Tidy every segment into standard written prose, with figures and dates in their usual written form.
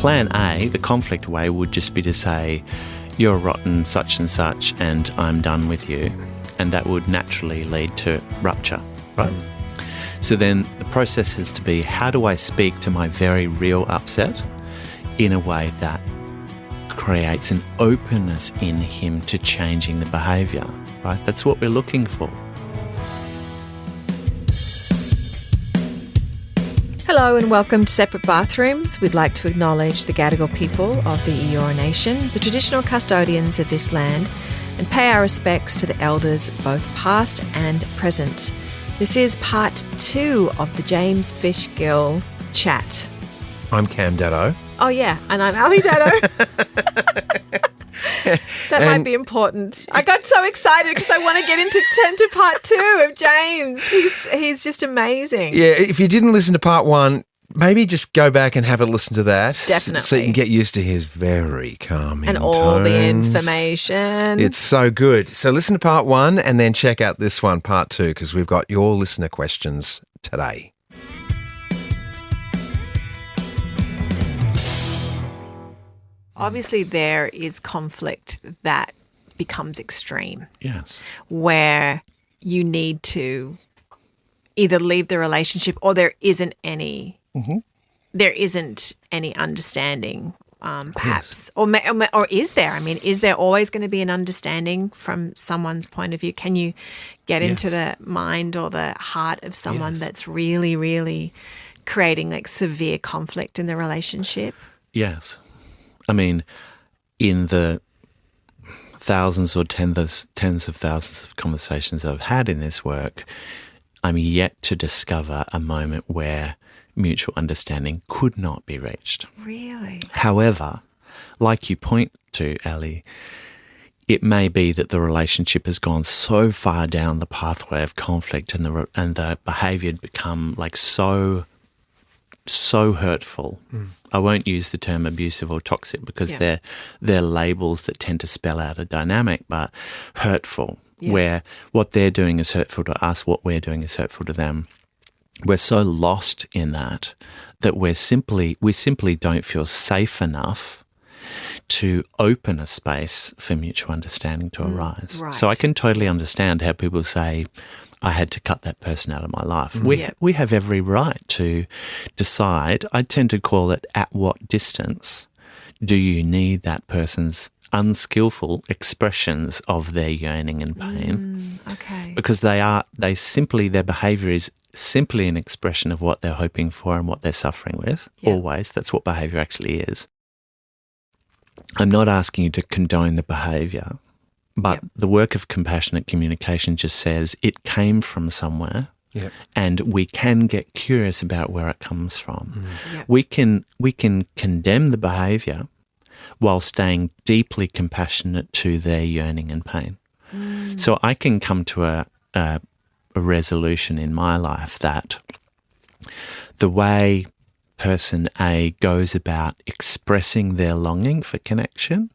plan A, the conflict way, would just be to say, you're rotten such and such and I'm done with you. And that would naturally lead to rupture, right? So then the process has to be, how do I speak to my very real upset in a way that creates an openness in him to changing the behaviour, right? That's what we're looking for. Hello and welcome to Separate Bathrooms. We'd like to acknowledge the Gadigal People of the Eora Nation, the traditional custodians of this land, and pay our respects to the elders, both past and present. This is part 2 of the James Fish Gill chat. I'm Daddo. Oh yeah, and I'm Daddo. That might be important. I got so excited because I want to get into part 2 of James. He's just amazing. Yeah, if you didn't listen to part 1, maybe just go back and have a listen to that. Definitely. So you can get used to his very calming and all tones. the information. It's so good. So listen to part 1 and then check out this one, part 2, because we've got your listener questions today. Obviously, there is conflict that becomes extreme. Yes. Where you need to either leave the relationship or there isn't any understanding, perhaps. Yes. Or is there? I mean, is there always going to be an understanding from someone's point of view? Can you get into the mind or the heart of someone that's really, really creating like severe conflict in the relationship? Yes. I mean, in the thousands or tens of thousands of conversations I've had in this work, I'm yet to discover a moment where mutual understanding could not be reached. Really? However, like you point to, Elle, it may be that the relationship has gone so far down the pathway of conflict and the behaviour had become like so hurtful. I won't use the term abusive or toxic because they're labels that tend to spell out a dynamic, but hurtful, where what they're doing is hurtful to us, what we're doing is hurtful to them. We're so lost in that we simply don't feel safe enough to open a space for mutual understanding to arise. Right. So I can totally understand how people say, I had to cut that person out of my life. We have every right to decide. I tend to call it, at what distance do you need that person's unskillful expressions of their yearning and pain? Okay. Because their behaviour is simply an expression of what they're hoping for and what they're suffering with. Yep. Always. That's what behaviour actually is. I'm not asking you to condone the behaviour. But the work of compassionate communication just says it came from somewhere and we can get curious about where it comes from. We can condemn the behaviour while staying deeply compassionate to their yearning and pain. So I can come to a resolution in my life that the way person A goes about expressing their longing for connection,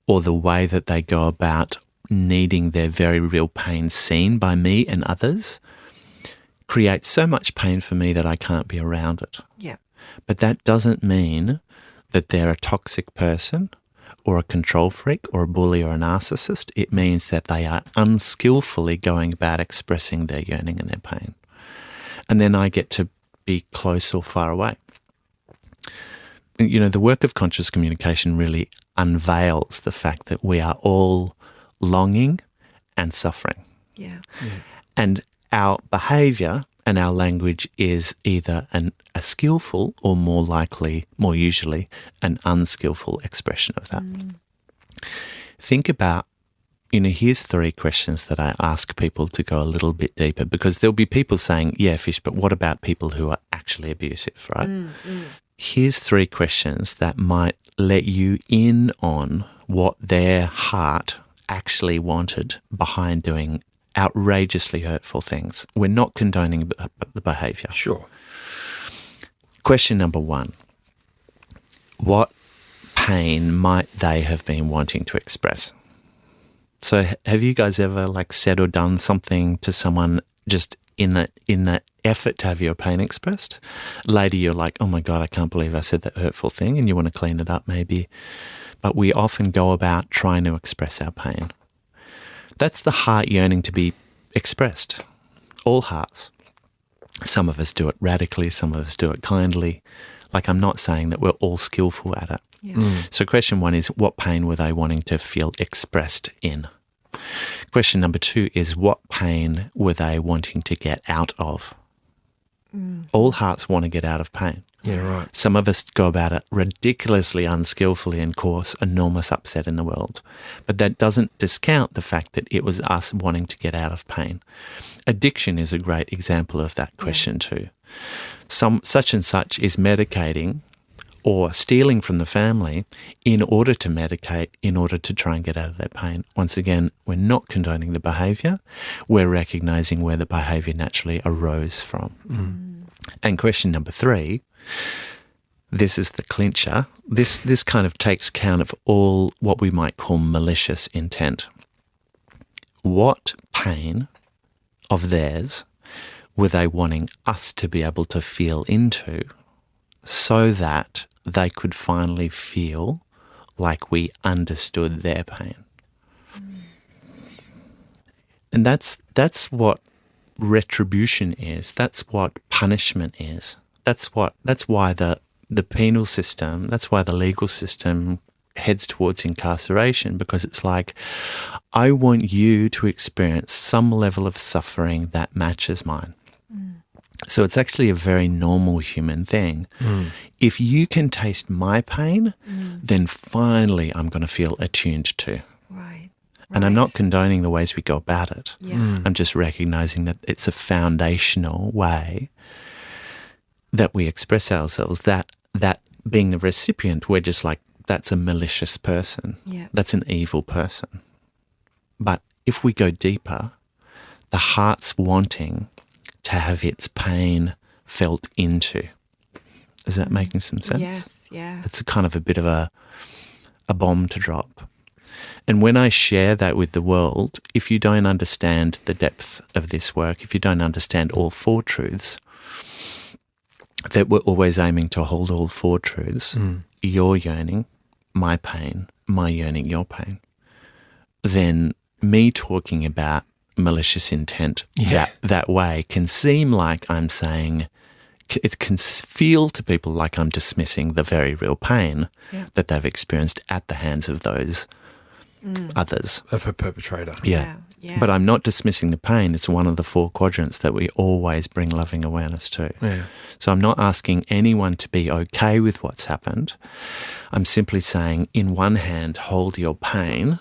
or the way that they go about needing their very real pain seen by me and others, creates so much pain for me that I can't be around it. Yeah. But that doesn't mean that they're a toxic person or a control freak or a bully or a narcissist. It means that they are unskillfully going about expressing their yearning and their pain. And then I get to be close or far away. You know, the work of conscious communication really unveils the fact that we are all longing and suffering. Yeah. And our behaviour and our language is either a skillful or more usually, an unskillful expression of that. Think about, here's 3 questions that I ask people to go a little bit deeper, because there'll be people saying, yeah, Fish, but what about people who are actually abusive, right? Here's 3 questions that might let you in on what their heart actually wanted behind doing outrageously hurtful things. We're not condoning the behaviour. Sure. Question number 1. What pain might they have been wanting to express? So have you guys ever said or done something to someone just in the effort to have your pain expressed. Later you're like, oh my God, I can't believe I said that hurtful thing, and you want to clean it up maybe. But we often go about trying to express our pain. That's the heart yearning to be expressed. All hearts. Some of us do it radically, some of us do it kindly. Like, I'm not saying that we're all skillful at it. Yeah. So question 1 is, what pain were they wanting to feel expressed in? Question number 2 is, what pain were they wanting to get out of? All hearts want to get out of pain. Yeah, right. Some of us go about it ridiculously unskillfully and cause enormous upset in the world. But that doesn't discount the fact that it was us wanting to get out of pain. Addiction is a great example of that question too. Such and such is medicating or stealing from the family in order to medicate, in order to try and get out of their pain. Once again, we're not condoning the behaviour. We're recognising where the behaviour naturally arose from. And question number 3, this is the clincher. This kind of takes account of all what we might call malicious intent. What pain of theirs were they wanting us to be able to feel into so that they could finally feel like we understood their pain? And that's what retribution is. That's what punishment is. That's why the penal system, that's why the legal system heads towards incarceration, because it's like, I want you to experience some level of suffering that matches mine. So it's actually a very normal human thing. If you can taste my pain, then finally I'm going to feel attuned to. Right. And I'm not condoning the ways we go about it. Yeah. I'm just recognizing that it's a foundational way that we express ourselves. That being the recipient, we're just like, that's a malicious person. Yeah. That's an evil person. But if we go deeper, the heart's wanting to have its pain felt into. Is that making some sense? Yes, yeah. It's a kind of a bit of a bomb to drop. And when I share that with the world, if you don't understand the depth of this work, if you don't understand all 4 truths, that we're always aiming to hold all 4 truths, your yearning, my pain, my yearning, your pain, then me talking about malicious intent that way can seem like I'm saying, it can feel to people like I'm dismissing the very real pain that they've experienced at the hands of those others. Of a perpetrator. Yeah. But I'm not dismissing the pain. It's one of the 4 quadrants that we always bring loving awareness to. Yeah. So I'm not asking anyone to be okay with what's happened. I'm simply saying, in one hand, hold your pain,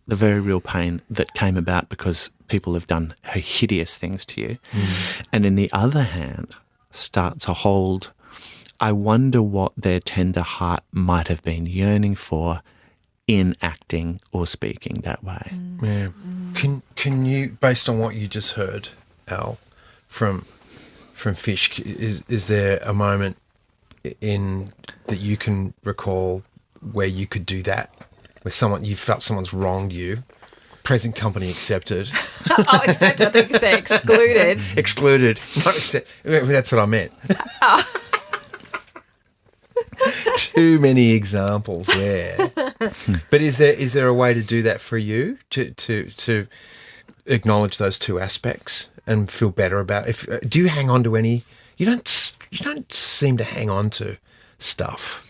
the very real pain that came about because people have done hideous things to you. And in the other hand, start to hold, I wonder what their tender heart might have been yearning for in acting or speaking that way. Yeah. Can you, based on what you just heard, Elle, from Fish, is there a moment in that you can recall where you could do that, where you felt someone's wronged you, present company accepted? Accepted. I think you say excluded. Excluded. Not accept. That's what I meant. Too many examples there. But is there a way to do that for you, to acknowledge those 2 aspects and feel better about it? Do you hang on to any? You don't seem to hang on to stuff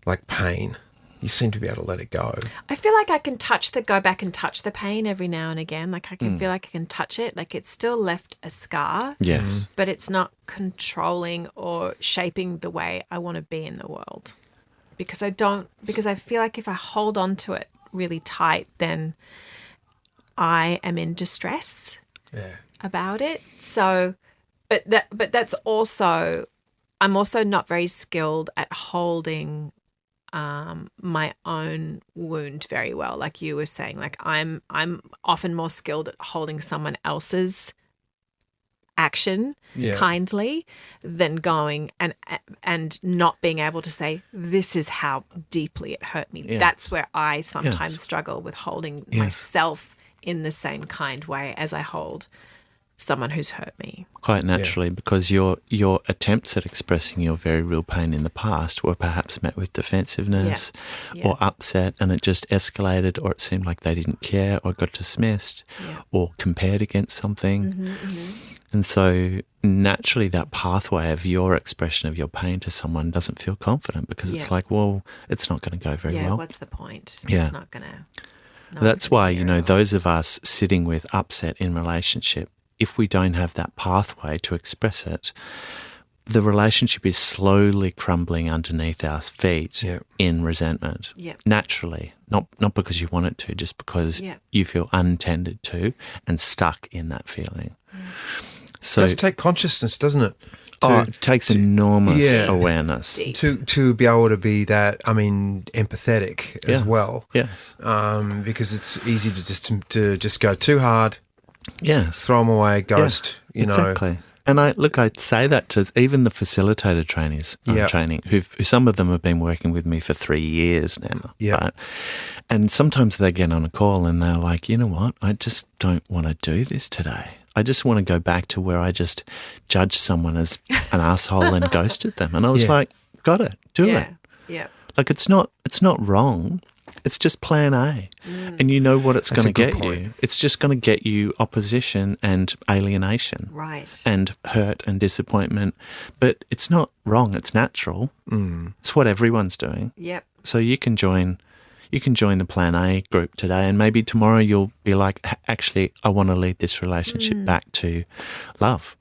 like pain. You seem to be able to let it go. I feel like I can go back and touch the pain every now and again. Like I can feel like I can touch it. Like it's still left a scar. Yes. But it's not controlling or shaping the way I want to be in the world. Because I feel like if I hold on to it really tight, then I am in distress about it. So, but that's also, I'm also not very skilled at holding my own wound very well. Like you were saying, like I'm often more skilled at holding someone else's action kindly than going and not being able to say, this is how deeply it hurt me. Yes. That's where I sometimes struggle with holding myself in the same kind way as I hold someone who's hurt me. Quite naturally, because your attempts at expressing your very real pain in the past were perhaps met with defensiveness or upset, and it just escalated, or it seemed like they didn't care, or got dismissed or compared against something. And so naturally that pathway of your expression of your pain to someone doesn't feel confident, because it's like, well, it's not going to go very well. What's the point? Yeah. It's not going to... That's why, those of us sitting with upset in relationship, if we don't have that pathway to express it, the relationship is slowly crumbling underneath our feet in resentment. Naturally, not because you want it to, just because you feel untended to and stuck in that feeling. So it does take consciousness, doesn't it? It takes enormous awareness. To be able to be that, empathetic as well. Yes. Because it's easy to just go too hard. Yes. Throw them away, ghost, Exactly. And I'd say that to even the facilitator trainees training, who some of them have been working with me for 3 years now. Right? And sometimes they get on a call and they're like, you know what, I just don't want to do this today. I just want to go back to where I just judged someone as an asshole and ghosted them. And I was like, got it, do it. Yeah. Like it's not wrong. It's just plan A. And you know what it's going to get you. It's just going to get you opposition and alienation. Right. And hurt and disappointment. But it's not wrong. It's natural. It's what everyone's doing. Yep. So you can join the plan A group today, and maybe tomorrow you'll be like, actually, I want to lead this relationship back to love.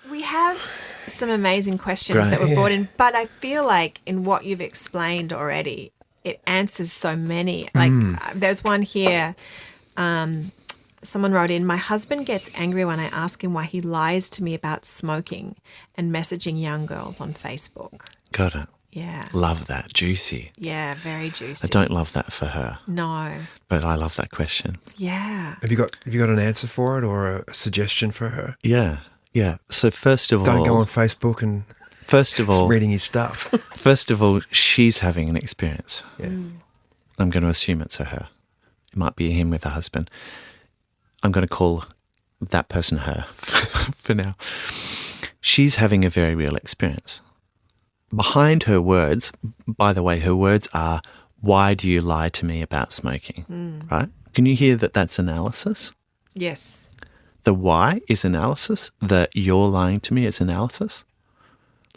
We have some amazing questions that were brought in, but I feel like in what you've explained already, it answers so many. Like there's one here, someone wrote in, my husband gets angry when I ask him why he lies to me about smoking and messaging young girls on Facebook. Got it. Yeah. Love that. Juicy. Yeah, very juicy. I don't love that for her. No. But I love that question. Yeah. Have you got an answer for it or a suggestion for her? Yeah. Yeah. So first of all, don't go on Facebook and reading his stuff. First of all, she's having an experience. Yeah. I'm going to assume it's a her. It might be a him with a husband. I'm going to call that person her for now. She's having a very real experience. Behind her words, by the way, her words are, why do you lie to me about smoking? Right? Can you hear that that's analysis? Yes. The why is analysis. The you're lying to me is analysis.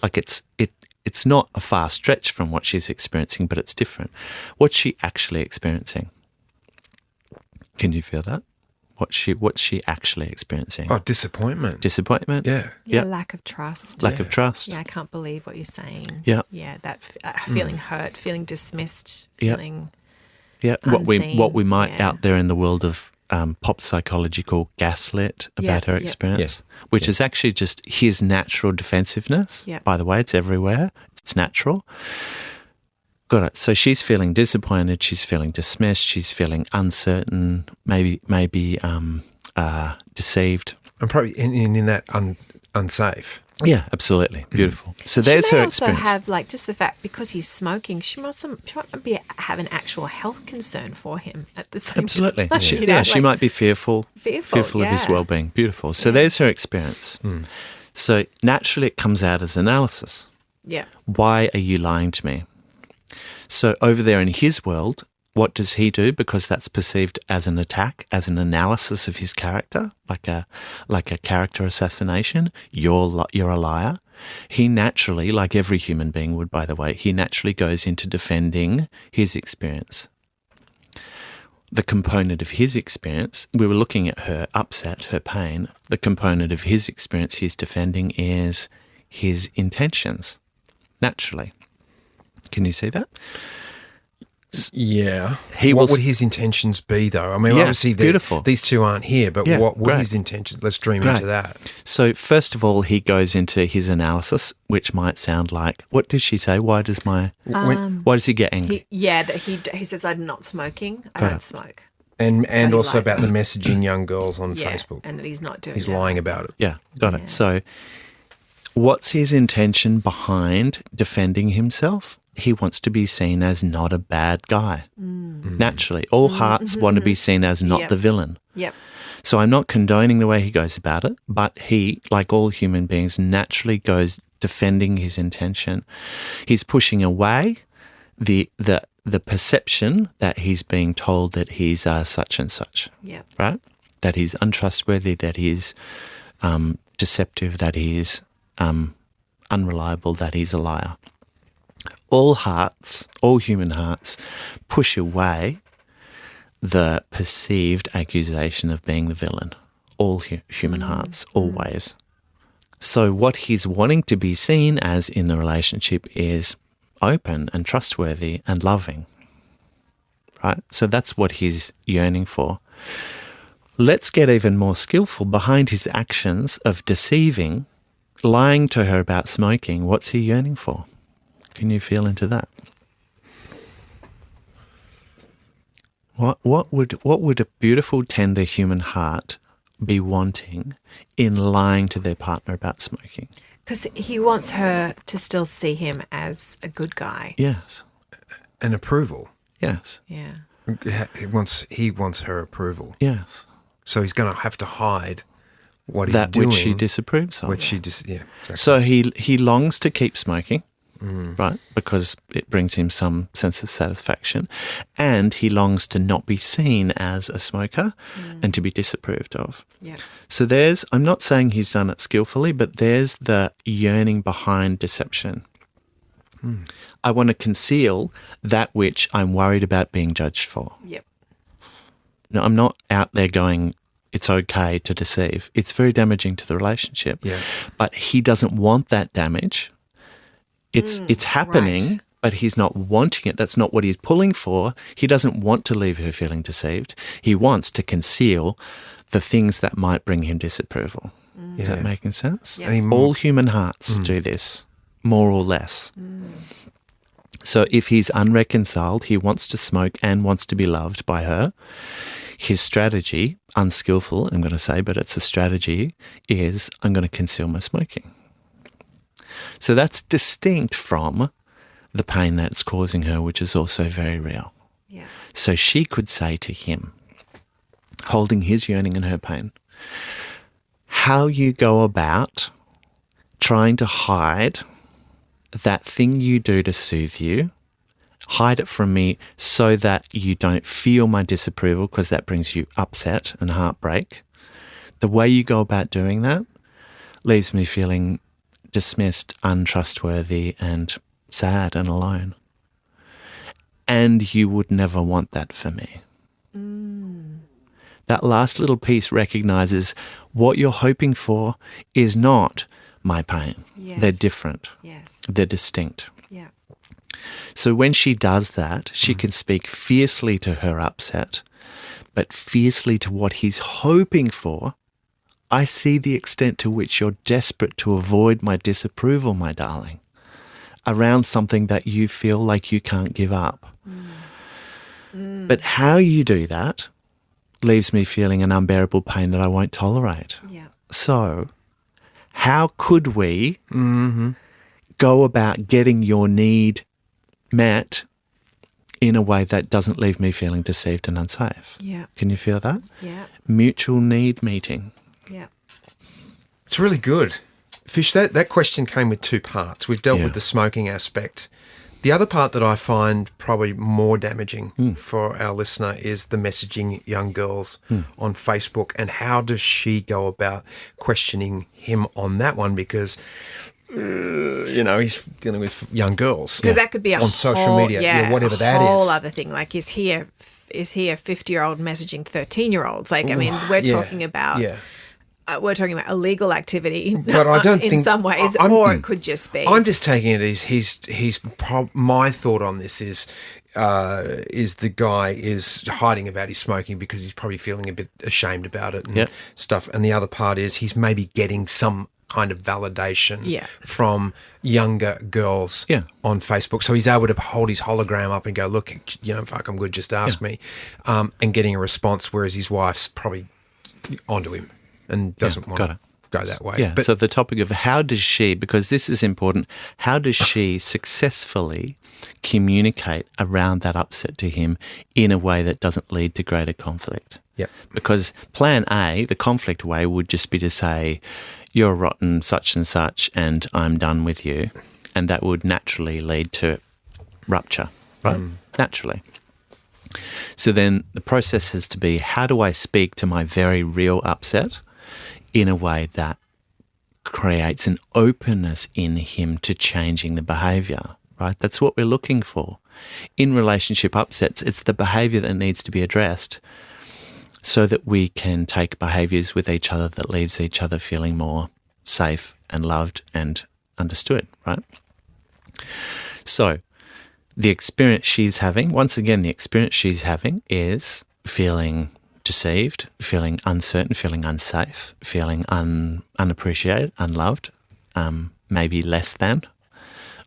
Like it's not a far stretch from what she's experiencing, but it's different. What's she actually experiencing? Can you feel that? What's she actually experiencing? Oh, disappointment. Disappointment? Yeah, lack of trust. Lack of trust. Yeah, I can't believe what you're saying. Yeah. Yeah, that feeling hurt, feeling dismissed, feeling unseen. What we might Yeah. out there in the world of pop psychology call gaslit about her experience, which is actually just his natural defensiveness. Yeah. By the way, it's everywhere. It's natural. Got it. So she's feeling disappointed. She's feeling dismissed. She's feeling uncertain. Maybe deceived. And probably in that unsafe. Yeah, absolutely. Beautiful. So there's her experience. She may also have, just the fact, because he's smoking, she might have an actual health concern for him at the same Absolutely. time. She might be fearful of his yeah. well-being. Beautiful. So there's her experience. So naturally it comes out as analysis. Yeah. Why are you lying to me? So over there in his world, what does he do? Because that's perceived as an attack, as an analysis of his character, like a character assassination. You're a liar. He naturally, like every human being would, by the way, he naturally goes into defending his experience. The component of his experience, we were looking at her upset, her pain. The component of his experience he's defending is his intentions, naturally. Can you see that? Yeah. What would his intentions be, though? I mean, obviously these two aren't here, but what would his intentions? Let's dream into that. So first of all, he goes into his analysis, which might sound like, what did she say? Why does he get angry? He says, I'm not smoking. I don't smoke. And also about the messaging young girls on Facebook. And that he's not doing He's lying about it. Yeah, got it. So what's his intention behind defending himself? he wants to be seen as not a bad guy. Naturally, all hearts want to be seen as not the villain. Yep. So I'm not condoning the way he goes about it, but he, like all human beings, naturally goes defending his intention. He's pushing away the perception that he's being told that he's such and such. Yep. Right? That he's untrustworthy, that he's deceptive, that he's unreliable, that he's a liar. All hearts, all human hearts, push away the perceived accusation of being the villain. All human hearts, always. So what he's wanting to be seen as in the relationship is open and trustworthy and loving. Right? So that's what he's yearning for. Let's get even more skillful. Behind his actions of deceiving, lying to her about smoking, what's he yearning for? Can you feel into that? What would a beautiful, tender human heart be wanting in lying to their partner about smoking? Because he wants her to still see him as a good guy. Yes. And approval. Yes. Yeah. He wants her approval. Yes. So he's going to have to hide what he's That doing. which she disapproves of. Exactly. So he longs to keep smoking, right, because it brings him some sense of satisfaction, and he longs to not be seen as a smoker and to be disapproved of. Yeah. So I'm not saying he's done it skillfully, but there's the yearning behind deception. I want to conceal that which I'm worried about being judged for. Yep. No, I'm not out there going, it's okay to deceive. It's very damaging to the relationship. Yeah. But he doesn't want that damage. It's happening, right. but he's not wanting it. That's not what he's pulling for. He doesn't want to leave her feeling deceived. He wants to conceal the things that might bring him disapproval. Is that making sense? Yeah. And All human hearts do this, more or less. So if he's unreconciled, he wants to smoke and wants to be loved by her. His strategy, unskillful, I'm going to say, but it's a strategy, is I'm going to conceal my smoking. So that's distinct from the pain that's causing her, which is also very real. Yeah. So she could say to him, holding his yearning and her pain, how you go about trying to hide that thing you do to soothe you, hide it from me so that you don't feel my disapproval because that brings you upset and heartbreak. The way you go about doing that leaves me feeling dismissed, untrustworthy and sad and alone. And you would never want that for me. That last little piece recognises what you're hoping for is not my pain. Yes. They're different. Yes. They're distinct. Yeah. So when she does that, she can speak fiercely to her upset, but fiercely to what he's hoping for. I see the extent to which you're desperate to avoid my disapproval, my darling, around something that you feel like you can't give up. But how you do that leaves me feeling an unbearable pain that I won't tolerate. Yeah. So how could we go about getting your need met in a way that doesn't leave me feeling deceived and unsafe? Yeah. Can you feel that? Yeah. Mutual need meeting. Yeah. It's really good. Fish, that question came with two parts. We've dealt Yeah. with the smoking aspect. The other part that I find probably more damaging for our listener is the messaging young girls on Facebook, and how does she go about questioning him on that one? Because, he's dealing with young girls. Because that could be on social media, whatever that is. whole other thing. Like, is he a 50-year-old messaging 13-year-olds? Like, I mean, we're talking about... Yeah. We're talking about illegal activity, But I don't in think some ways, or it could just be. I'm just taking it as my thought on this is the guy is hiding about his smoking because he's probably feeling a bit ashamed about it and stuff. And the other part is he's maybe getting some kind of validation from younger girls on Facebook. So he's able to hold his hologram up and go, look, fuck, I'm good, just ask me, and getting a response, whereas his wife's probably onto him and doesn't want got it. go that way. Yeah, But so the topic of how does she, because this is important, how does she successfully communicate around that upset to him in a way that doesn't lead to greater conflict? Yep. Because plan A, the conflict way, would just be to say, you're rotten such and such and I'm done with you. And that would naturally lead to rupture, right? Naturally. So then the process has to be, how do I speak to my very real upset in a way that creates an openness in him to changing the behaviour, right? That's what we're looking for. In relationship upsets, it's the behaviour that needs to be addressed so that we can take behaviours with each other that leaves each other feeling more safe and loved and understood, right? So the experience she's having, once again, the experience she's having is feeling deceived, feeling uncertain, feeling unsafe, feeling unappreciated, unloved, maybe less than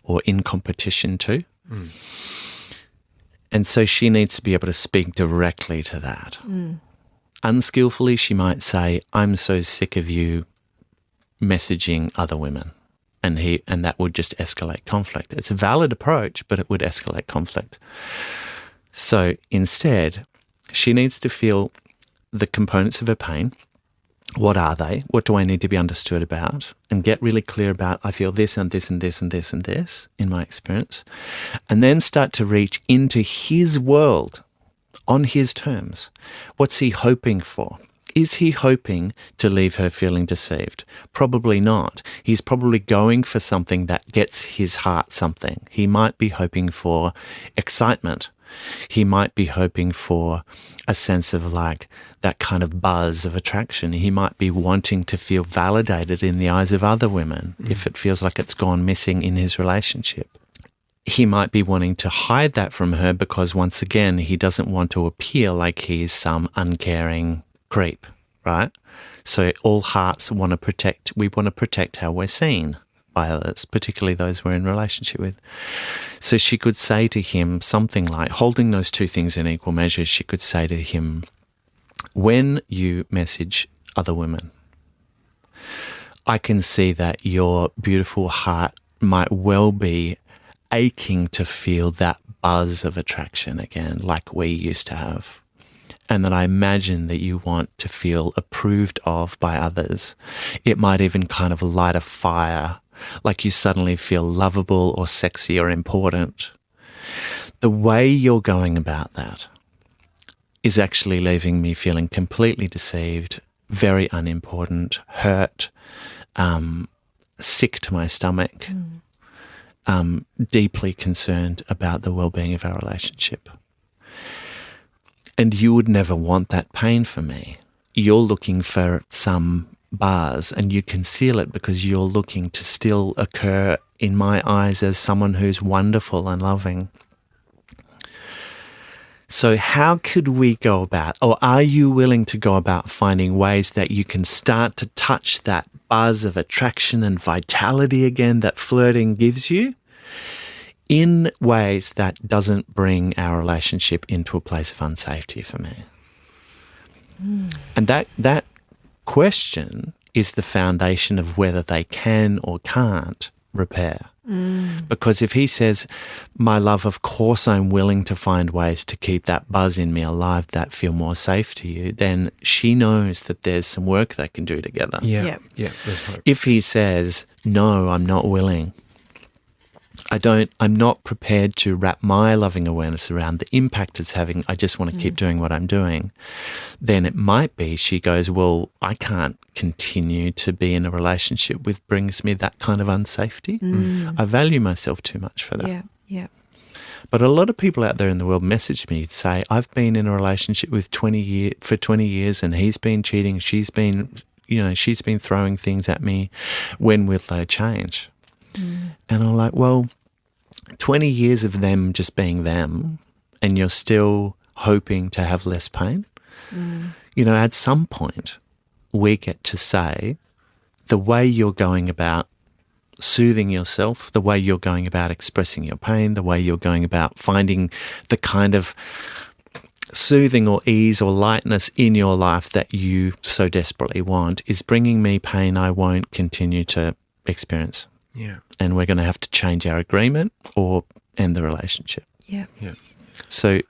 or in competition to. And so she needs to be able to speak directly to that. Unskillfully, she might say, I'm so sick of you messaging other women. And that would just escalate conflict. It's a valid approach, but it would escalate conflict. So instead, she needs to feel the components of her pain. What are they? What do I need to be understood about? And get really clear about, I feel this and this and this and this and this in my experience. And then start to reach into his world on his terms. What's he hoping for? Is he hoping to leave her feeling deceived? Probably not. He's probably going for something that gets his heart something. He might be hoping for excitement. He might be hoping for a sense of like that kind of buzz of attraction. He might be wanting to feel validated in the eyes of other women if it feels like it's gone missing in his relationship. He might be wanting to hide that from her because, once again, he doesn't want to appear like he's some uncaring creep, right? So all hearts want to protect, we want to protect how we're seen by others, particularly those we're in relationship with. So she could say to him something like, holding those two things in equal measure, she could say to him, when you message other women, I can see that your beautiful heart might well be aching to feel that buzz of attraction again, like we used to have. And that I imagine that you want to feel approved of by others. It might even kind of light a fire, like you suddenly feel lovable or sexy or important. The way you're going about that is actually leaving me feeling completely deceived, very unimportant, hurt, sick to my stomach, deeply concerned about the well-being of our relationship. And you would never want that pain for me. You're looking for some bars and you conceal it because you're looking to still occur in my eyes as someone who's wonderful and loving. So how could we go about, or are you willing to go about finding ways that you can start to touch that buzz of attraction and vitality again that flirting gives you, in ways that doesn't bring our relationship into a place of unsafety for me? And that question is the foundation of whether they can or can't repair. Because if he says, my love, of course I'm willing to find ways to keep that buzz in me alive that feel more safe to you, then she knows that there's some work they can do together. Yeah, there's hope. If he says, no, I'm not willing, I'm not prepared to wrap my loving awareness around the impact it's having, I just want to keep doing what I'm doing, then it might be she goes, well, I can't continue to be in a relationship with brings me that kind of unsafety. I value myself too much for that. Yeah. But a lot of people out there in the world message me, say, I've been in a relationship with 20 years and he's been cheating, she's been throwing things at me. When will they change? And I'm like, well, 20 years of them just being them and you're still hoping to have less pain? At some point we get to say the way you're going about soothing yourself, the way you're going about expressing your pain, the way you're going about finding the kind of soothing or ease or lightness in your life that you so desperately want is bringing me pain I won't continue to experience. Yeah. And we're going to have to change our agreement or end the relationship. Yeah. Yeah. So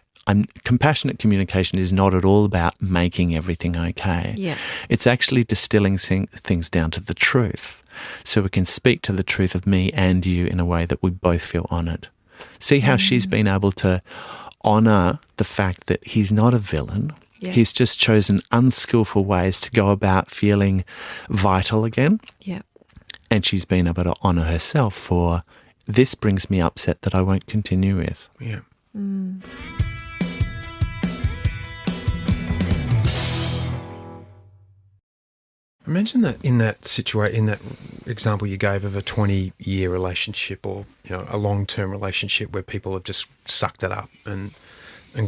compassionate communication is not at all about making everything okay. Yeah. It's actually distilling things down to the truth, so we can speak to the truth of me and you in a way that we both feel honoured. See how she's been able to honour the fact that he's not a villain. Yeah. He's just chosen unskillful ways to go about feeling vital again. Yeah. And she's been able to honour herself for, this brings me upset that I won't continue with. Yeah. Imagine that in that situation, in that example you gave of a 20-year relationship, or a long-term relationship where people have just sucked it up and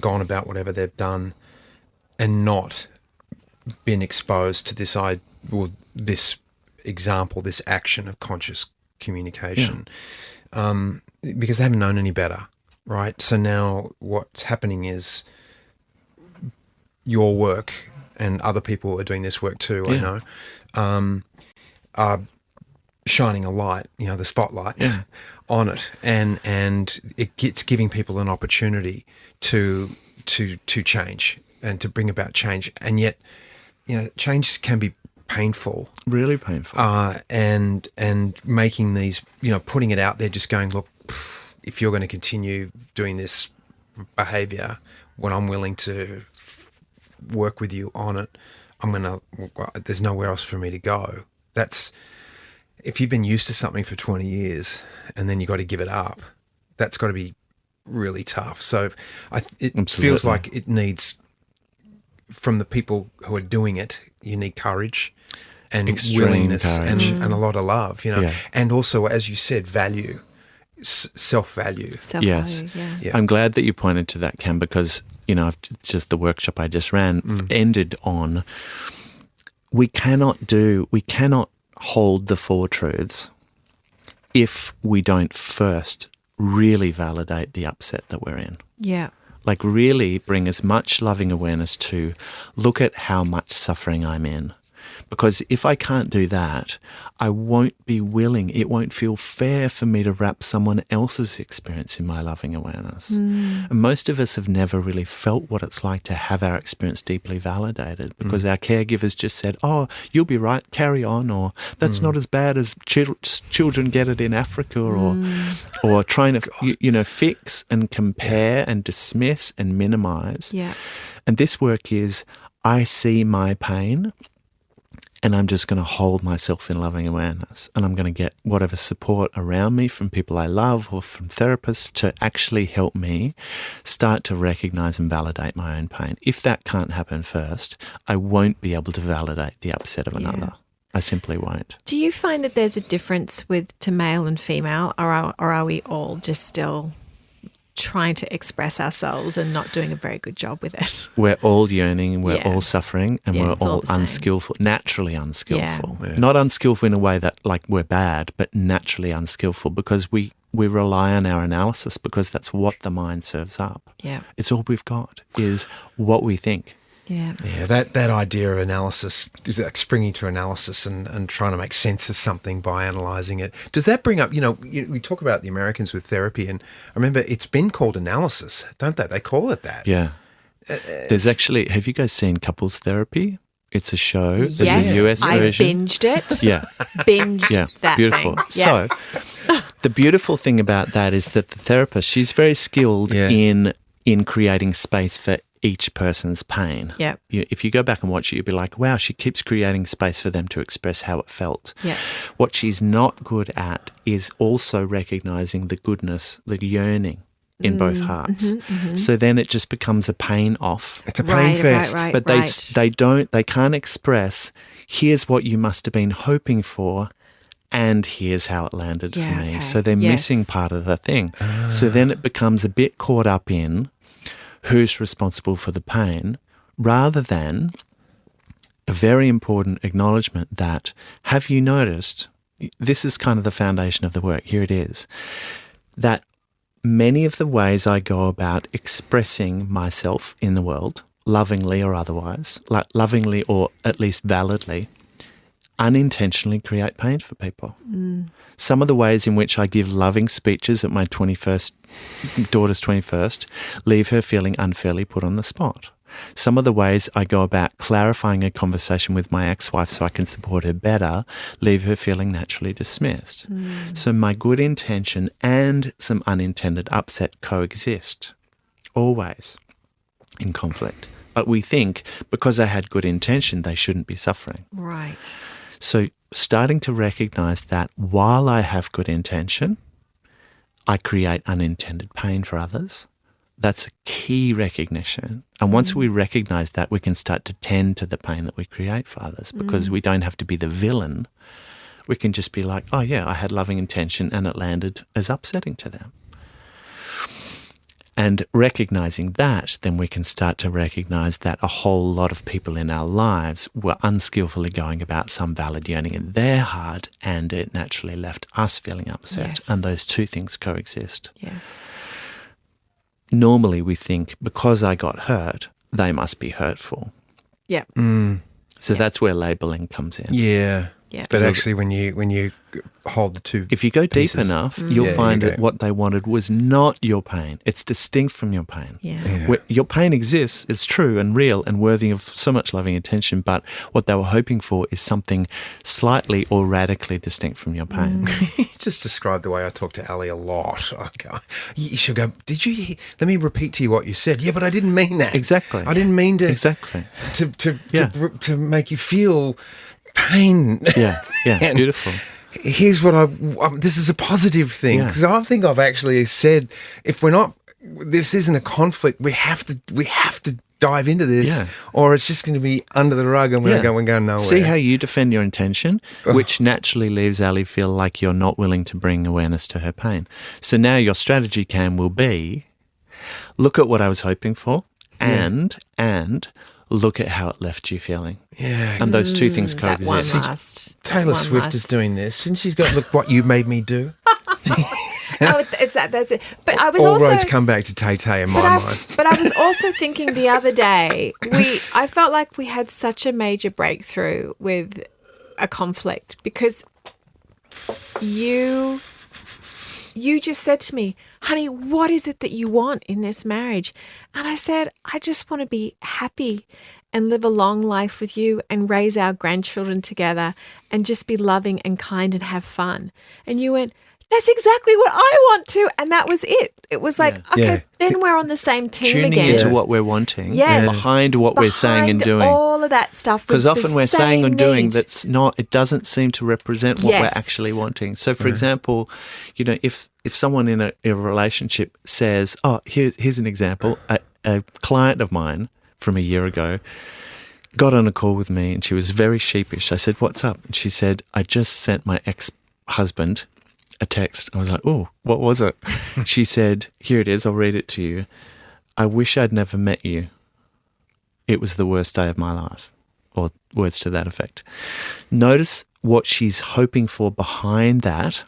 gone about whatever they've done, and not been exposed to this example, this action of conscious communication, because they haven't known any better, right? So now what's happening is your work, and other people are doing this work too, I know, are shining a light, the spotlight on it, and it's giving people an opportunity to change and to bring about change. And yet, change can be painful. Really painful. And making these, putting it out there, just going, look, if you're going to continue doing this behaviour, when I'm willing to work with you on it, there's nowhere else for me to go. That's, if you've been used to something for 20 years and then you got to give it up, that's got to be really tough. So it feels like it needs, from the people who are doing it, you need courage and extreme willingness courage. And a lot of love, and also, as you said, value, self-value. Yes. Yeah. I'm glad that you pointed to that, Cam, because, just the workshop I just ran ended on, we cannot hold the four truths if we don't first really validate the upset that we're in. Yeah. Like, really bring as much loving awareness to look at how much suffering I'm in. Because if I can't do that, I won't be willing, it won't feel fair for me to wrap someone else's experience in my loving awareness. And most of us have never really felt what it's like to have our experience deeply validated, because our caregivers just said, oh, you'll be right, carry on, or that's not as bad as children get it in Africa, or trying to, fix and compare and dismiss and minimize. Yeah. And this work is, I see my pain, and I'm just going to hold myself in loving awareness, and I'm going to get whatever support around me from people I love or from therapists to actually help me start to recognize and validate my own pain. If that can't happen first, I won't be able to validate the upset of another. I simply won't. Do you find that there's a difference to male and female, or are we all just still trying to express ourselves and not doing a very good job with it? We're all yearning, we're all suffering, and we're it's all all the same. unskillful, naturally unskillful. Yeah. Not unskillful in a way that like we're bad, but naturally unskillful, because we rely on our analysis, because that's what the mind serves up. Yeah. It's all we've got is what we think. Yeah. Yeah, that idea of analysis, is like springing to analysis and trying to make sense of something by analysing it. Does that bring up, we talk about the Americans with therapy, and I remember it's been called analysis, don't they? They call it that. Yeah. There's actually, have you guys seen Couples Therapy? It's a show. There's Yes, a US I version. binged it. Yeah. Binged that beautiful. thing. Yeah. So the beautiful thing about that is that the therapist, she's very skilled in creating space for each person's pain. Yep. If you go back and watch it, you'll be like, wow, she keeps creating space for them to express how it felt. Yep. What she's not good at is also recognising the goodness, the yearning in both hearts. So then it just becomes a pain off. It's a pain fest. Right, But they can't express, here's what you must have been hoping for, and here's how it landed for me. okay. So they're missing part of the thing. So then it becomes a bit caught up in who's responsible for the pain, rather than a very important acknowledgement that, have you noticed, this is kind of the foundation of the work, here it is, that many of the ways I go about expressing myself in the world, lovingly or otherwise, lovingly or at least validly, unintentionally create pain for people. Some of the ways in which I give loving speeches at my daughter's 21st leave her feeling unfairly put on the spot. Some of the ways I go about clarifying a conversation with my ex-wife so I can support her better leave her feeling naturally dismissed. So my good intention and some unintended upset coexist, always, in conflict. But we think because I had good intention, they shouldn't be suffering. Right. So starting to recognise that while I have good intention, I create unintended pain for others. That's a key recognition. And once we recognise that, we can start to tend to the pain that we create for others because we don't have to be the villain. We can just be like, oh yeah, I had loving intention and it landed as upsetting to them. And recognising that, then we can start to recognise that a whole lot of people in our lives were unskillfully going about some valid yearning in their heart and it naturally left us feeling upset. Yes. And those two things coexist. Yes. Normally we think because I got hurt, they must be hurtful. Yeah. So that's where labelling comes in. Yeah. Yeah. But actually when you hold the two If you go pieces, deep enough, you'll find that what they wanted was not your pain. It's distinct from your pain. Yeah. Where your pain exists, it's true and real and worthy of so much loving attention, but what they were hoping for is something slightly or radically distinct from your pain. You just described the way I talk to Elle a lot. She'll go, did you hear? Let me repeat to you what you said. Yeah, but I didn't mean that. Exactly. I didn't mean to. Exactly. To make you feel pain. Yeah, And beautiful. Here's what this is a positive thing because I think I've actually said if this isn't a conflict, we have to dive into this, or it's just going to be under the rug and we're going nowhere. See how you defend your intention, which naturally leaves Ali feel like you're not willing to bring awareness to her pain. So now your strategy will be, look at what I was hoping for, and look at how it left you feeling. Yeah. And those two things That one coexist. Taylor Swift is doing this, and she's got look what you made me do. That's it. But I was All also roads come back to Tay in my mind. But I was also thinking the other day, I felt like we had such a major breakthrough with a conflict because you just said to me, honey, what is it that you want in this marriage? And I said, I just want to be happy and live a long life with you and raise our grandchildren together and just be loving and kind and have fun. And you went, that's exactly what I want to. And that was it. It was like, then we're on the same team Tuning again. into what we're wanting, Yes. behind what we're saying and doing. All of that stuff. Because often we're saying and doing that. it doesn't seem to represent what we're actually wanting. So, for example, if someone in a relationship says, here's an example, a client of mine from a year ago got on a call with me and she was very sheepish. I said, what's up? And she said, I just sent my ex-husband a text. I was like, oh, what was it? She said, here it is, I'll read it to you. I wish I'd never met you. It was the worst day of my life. Or words to that effect. Notice what she's hoping for behind that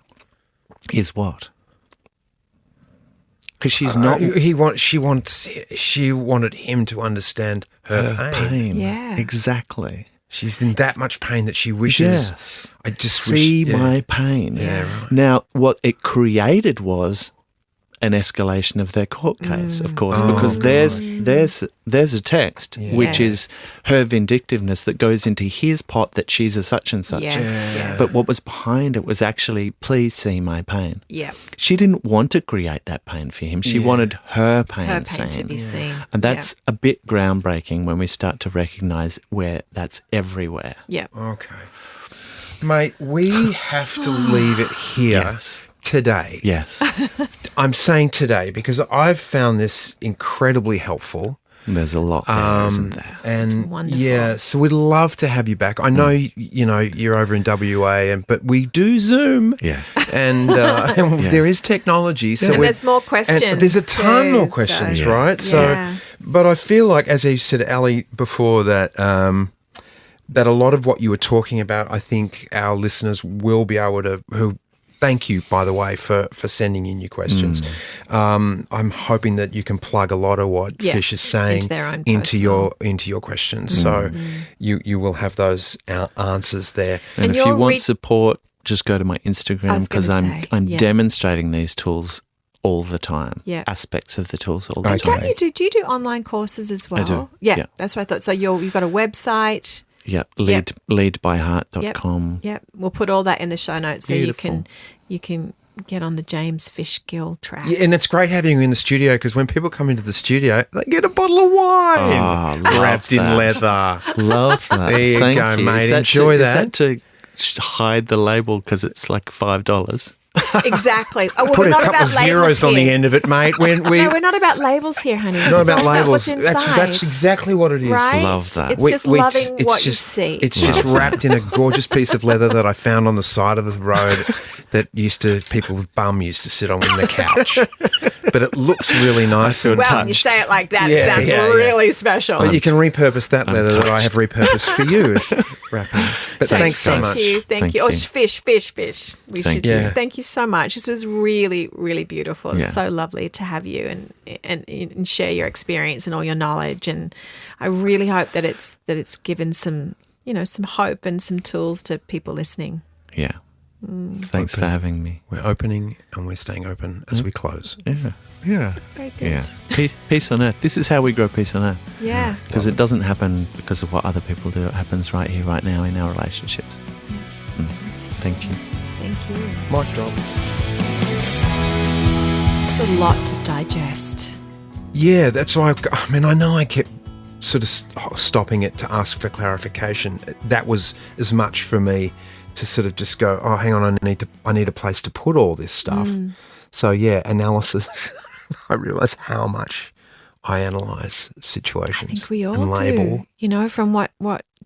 is what? Because she's not. She wanted him to understand her pain. Yeah. Exactly. She's in that much pain that she wishes. Yes. I just see wish, my pain. Yeah, right. Now, what it created was an escalation of their court case, of course, because there's a text which is her vindictiveness that goes into his pot that she's a such and such. Yes. But what was behind it was actually, please see my pain. Yeah. She didn't want to create that pain for him. She wanted her pain, Her pain seen. to be seen. And that's a bit groundbreaking when we start to recognise where that's everywhere. Yeah. Okay. Mate, we have to leave it here. Yes. Today. Yes. I'm saying today because I've found this incredibly helpful. There's a lot there, isn't there? And wonderful. so we'd love to have you back. I know you're over in WA, but we do Zoom. Yeah. And there is technology. So And there's more questions. and there's a ton too, more questions, so- right? Yeah. So, but I feel like, as you said, Ali, before that, that a lot of what you were talking about, I think our listeners will be able to, who thank you, by the way, for sending in your questions. I'm hoping that you can plug a lot of what Fish is saying into your questions. So you will have those answers there. And if you want support, just go to my Instagram, because I'm demonstrating these tools all the time. Yeah. Aspects of the tools all the time. Do you do online courses as well? I do. Yeah, that's what I thought. So you've got a website. Yeah, leadbyheart.com. Yep. We'll put all that in the show notes so Beautiful. you can get on the James Fish Gill track. Yeah, and it's great having you in the studio, because when people come into the studio, they get a bottle of wine wrapped in leather. Love that. There you go, mate. Enjoy that. Is that to hide the label because it's like $5? Exactly. Oh, well, Put we're a not couple about of zeros labels on the here. end of it, mate. When we No, we're not about labels here, honey. not about labels. What's inside. That's exactly what it is. Right? Love that. It's just loving what you just, see. It's just wrapped in a gorgeous piece of leather that I found on the side of the road that people with bum used to sit on the couch. But it looks really nice. Well, you say it like that, Yeah, it sounds really special. But you can repurpose that leather that I have repurposed for you as wrapping. But thanks so much. Thank you. Oh, fish. Thank you. Thank you so much. This was really, really beautiful. It's Yeah. so lovely to have you and share your experience and all your knowledge. And I really hope that it's given some hope and some tools to people listening. Yeah. Thanks for having me. We're opening and we're staying open as we close. Yeah. Very good. Yeah. Peace on earth. This is how we grow peace on earth. Yeah. Because it doesn't happen because of what other people do. It happens right here, right now in our relationships. Thank you. Thank you. Mic drop. It's a lot to digest. Yeah, that's why I know I kept sort of stopping it to ask for clarification. That was as much for me to sort of just go, oh, hang on, I need a place to put all this stuff. So yeah, analysis. I realise how much I analyse situations. I think we all and label. do. From what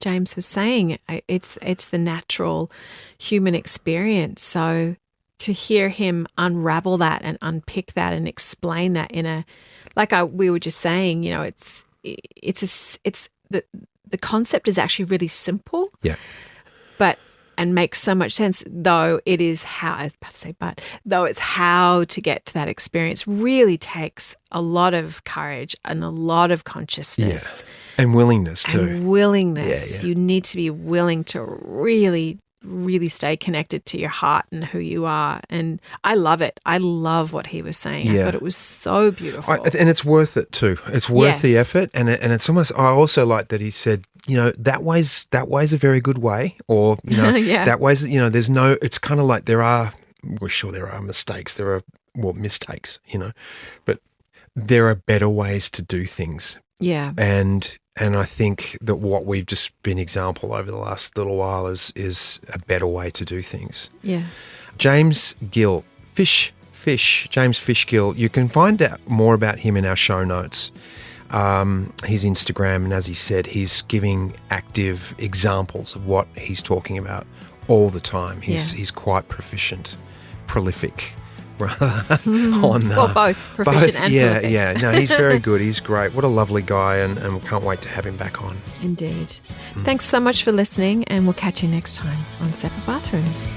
James was saying, it's the natural human experience. So to hear him unravel that and unpick that and explain that we were just saying, the concept is actually really simple. Yeah. And makes so much sense, though it's how to get to that experience really takes a lot of courage and a lot of consciousness. Yeah. And willingness too. Yeah. You need to be willing to really, really stay connected to your heart and who you are. And I love it. I love what he was saying. I thought it was so beautiful. And it's worth it too. It's worth the effort. And it's almost, I also like that he said, that way's a very good way, or, that way's, there's no, it's kind of like there are mistakes, mistakes, but there are better ways to do things. Yeah. And I think that what we've just been example over the last little while is a better way to do things. Yeah. James Gill, James Fish Gill, you can find out more about him in our show notes. His Instagram, and as he said, he's giving active examples of what he's talking about all the time. He's quite prolific, rather. Both proficient and prolific. Yeah. No, he's very good. He's great. What a lovely guy, and we can't wait to have him back on. Indeed. Thanks so much for listening, and we'll catch you next time on Separate Bathrooms.